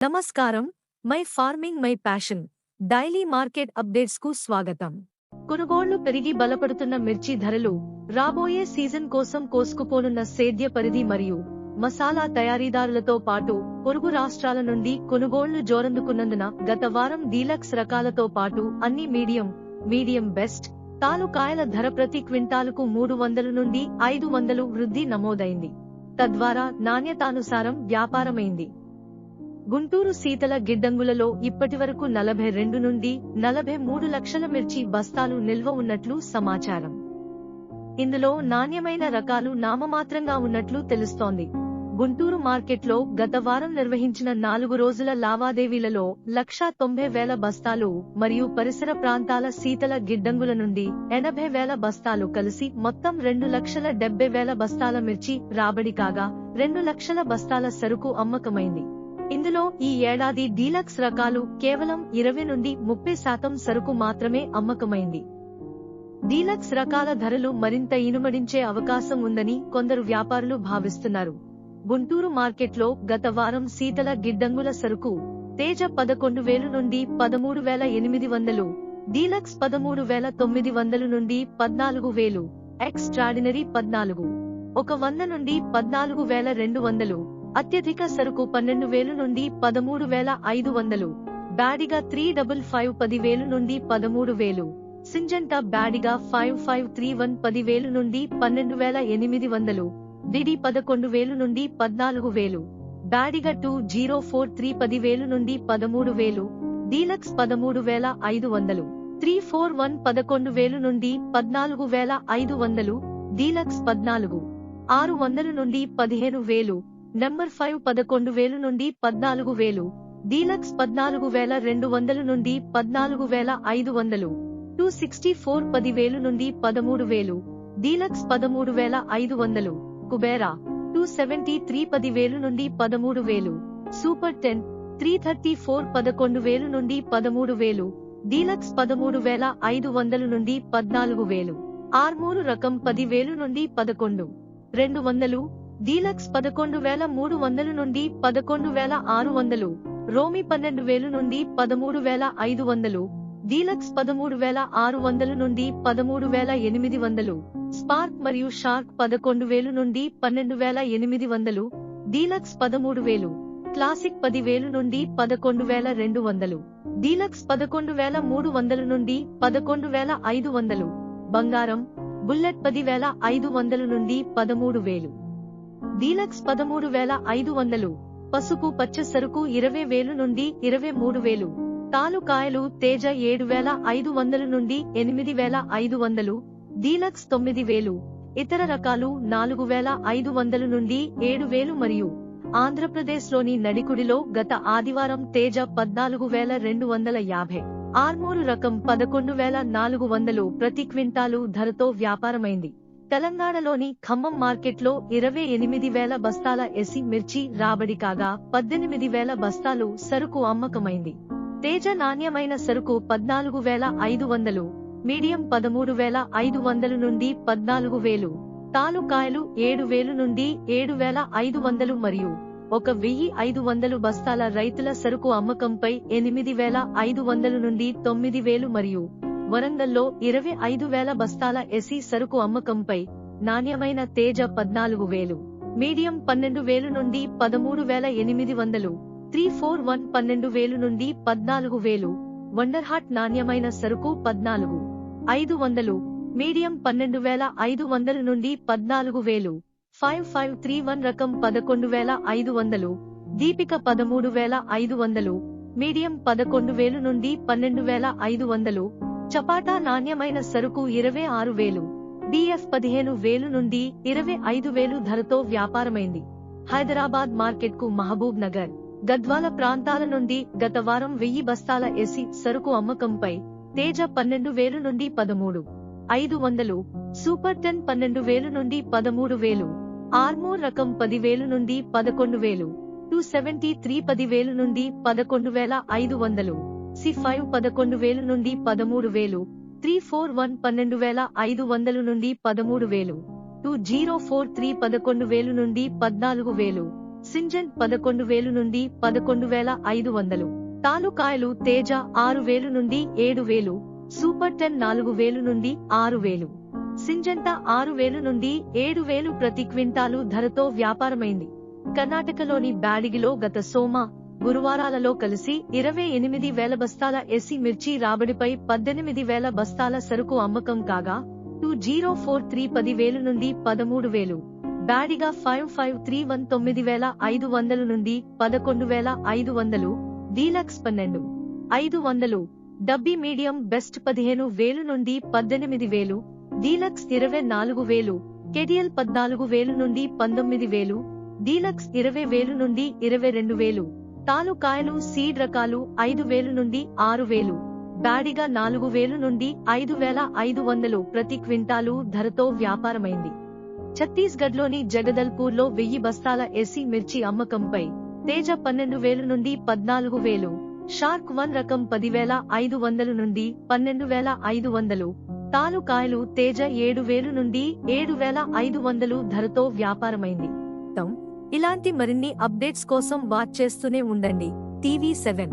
నమస్కారం. My farming my passion daily market updates కు స్వాగతం. కొనుగోళ్లు పెరిగి బలపడుతున్న మిర్చి ధరలు, రాబోయే సీజన్ కోసం కోసుకుపోనున్న సేద్య పరిధి మరియు మసాలా తయారీదారులతో పాటు పొరుగు రాష్ట్రాల నుండి కొనుగోళ్లు జోరందుకున్నందున గత వారం డీలక్స్ రకాలతో పాటు అన్ని మీడియం బెస్ట్ తాలుకాయల ధర ప్రతి క్వింటాలుకు 300 నుండి 500 వృద్ధి నమోదైంది. తద్వారా నాణ్యతానుసారం వ్యాపారమైంది. గుంటూరు శీతల గిడ్డంగులలో ఇప్పటివరకు 42 నుండి 43 లక్షల మిర్చి బస్తాలు నిల్వ ఉన్నట్లు సమాచారం. ఇందులో నాణ్యమైన రకాలు నామమాత్రంగా ఉన్నట్లు తెలుస్తోంది. గుంటూరు మార్కెట్లో గత వారం నిర్వహించిన 4 రోజుల లావాదేవీలలో 1,90,000 బస్తాలు మరియు పరిసర ప్రాంతాల శీతల గిడ్డంగుల నుండి 80,000 బస్తాలు కలిసి మొత్తం 2,70,000 బస్తాల మిర్చి రాబడి కాగా 2 లక్షల బస్తాల సరుకు అమ్మకమైంది. ఇందులో ఈ ఏడాది డీలక్స్ రకాలు కేవలం 20 నుండి 30% సరుకు మాత్రమే అమ్మకమైంది. డీలక్స్ రకాల ధరలు మరింత ఇనుమడించే అవకాశం ఉందని కొందరు వ్యాపారులు భావిస్తున్నారు. గుంటూరు మార్కెట్లో గత వారం శీతల గిడ్డంగుల సరుకు తేజ 11,000 నుండి 13,800, డీలక్స్ 13,900 నుండి 14,000, ఎక్స్ట్రాడినరీ 14,100 నుండి 14,200, అత్యధిక సరుకు 12,000 నుండి 13,500, బ్యాడిగా 355 10,000 నుండి 13,000, సింజంటా బ్యాడిగా 5531 10,000 నుండి 12,800, డిడి 11,000 నుండి 14,000, బ్యాడిగా 2043 10,000 నుండి 13,000, డీలక్స్ 13,500, 341 11,000 నుండి 14,500, డీలక్స్ 14,600 నుండి 15,000, నెంబర్ 5 11,000 నుండి 14,000, డీలక్స్ 14,200 నుండి 14,500, 264 10,000 నుండి 13,000, డీలక్స్ 13,500, కుబేరా 273 10,000 నుండి 13,000, సూపర్ 10 334 11,000 నుండి 13,000, డీలక్స్ 13,500 నుండి 14,000, ఆర్మూరు రకం 10,000 నుండి 11,200, డీలక్స్ 11,300 నుండి 11,600, రోమి 12,000 నుండి 13,500, డీలక్స్ 13,600 నుండి 13,800, స్పార్క్ మరియు షార్క్ 11,000 నుండి 12,800, డీలక్స్ 13,000, క్లాసిక్ 10,000 నుండి 11,200, డీలక్స్ 11,300 నుండి 11,500, బంగారం బుల్లెట్ 10,500 నుండి 13,000, డీలక్స్ 13,500, పసుపు పచ్చ సరుకు 20,000 నుండి 23,000, తాలుకాయలు తేజ 7,500 నుండి 8,500, డీలక్స్ 9,000, ఇతర రకాలు 4,500 నుండి 7,000 మరియు ఆంధ్రప్రదేశ్లోని నడికుడిలో గత ఆదివారం తేజ 14,250, ఆర్మూరు రకం 11,400 ప్రతి క్వింటాలు ధరతో వ్యాపారమైంది. తెలంగాణలోని ఖమ్మం మార్కెట్లో 28,000 బస్తాల ఎసి మిర్చి రాబడి కాగా 18,000 బస్తాలు సరుకు అమ్మకమైంది. తేజ నాణ్యమైన సరుకు 14,500, మీడియం 13,500 నుండి 14,000, తాలుకాయలు 7,000 నుండి 7,500 మరియు 1,500 బస్తాల రైతుల సరుకు అమ్మకంపై 8,500 నుండి 9,000 మరియు వరంగల్లో 25,000 బస్తాల ఎసి సరుకు అమ్మకంపై నాణ్యమైన తేజ 14,000, మీడియం 12,000 నుండి 13,800, 341 12,000 నుండి 14,000, వండర్హాట్ నాణ్యమైన సరుకు 14,500, మీడియం 12,500 నుండి 14,000, 5531 రకం 11,500, దీపిక 13,500, మీడియం 11,000 నుండి 12,500, చపాటా నాణ్యమైన సరుకు 26,000, డిఎఫ్ 15,000 నుండి 25,000 ధరతో వ్యాపారమైంది. హైదరాబాద్ మార్కెట్కు మహబూబ్ నగర్, గద్వాల ప్రాంతాల నుండి గత వారం 1000 బస్తాల ఎసి సరుకు అమ్మకంపై తేజ 12,000 నుండి 13,500, సూపర్ 10 12,000 నుండి 13,000, ఆర్మూర్ రకం 10,000 నుండి 11,000, 273 10,000 నుండి 11,500, C5 11,000 నుండి 13,000, 341 12,500 నుండి 13,000, 2043 11,000 నుండి 14,000, సింజన్ 11,000 నుండి 11,500, తాలుకాయలు తేజ 6,000 నుండి 7,000, సూపర్ 10 4,000 నుండి 6,000, సింజంటా 6,000 నుండి 7,000 ప్రతి క్వింటాలు ధరతో వ్యాపారమైంది. కర్ణాటకలోని బ్యాడగిలో గత సోమ, గురువారాలలో కలిసి 28,000 బస్తాల ఎసి మిర్చి రాబడిపై 18,000 బస్తాల సరుకు అమ్మకం కాగా 2043 10,000 నుండి 13,000, బ్యాడిగా 5531 9,500 నుండి 11,500, డీలక్స్ 12,500, డబ్బీ మీడియం బెస్ట్ 15,000 నుండి 18,000, డీలక్స్ 24,000, కెడియల్ 14,000 నుండి 19,000, డీలక్స్ 20,000 నుండి 22,000, తాలుకాయలు సీడ్ రకాలు 5,000 నుండి 6,000, బ్యాడిగా 4,000 నుండి 5,500 ప్రతి క్వింటాలు ధరతో వ్యాపారమైంది. ఛత్తీస్గఢ్లోని జగదల్పూర్లో 1000 బస్తాల ఎసి మిర్చి అమ్మకంపై తేజ 12,000 నుండి 14,000, షార్క్ 1 రకం 10,500 నుండి 12,500, తాలుకాయలు తేజ 7,000 నుండి 7,500 ధరతో వ్యాపారమైంది. ఇలాంటి మరిన్ని అప్డేట్స్ కోసం వాచ్ చేస్తూనే ఉండండి టీవీ7.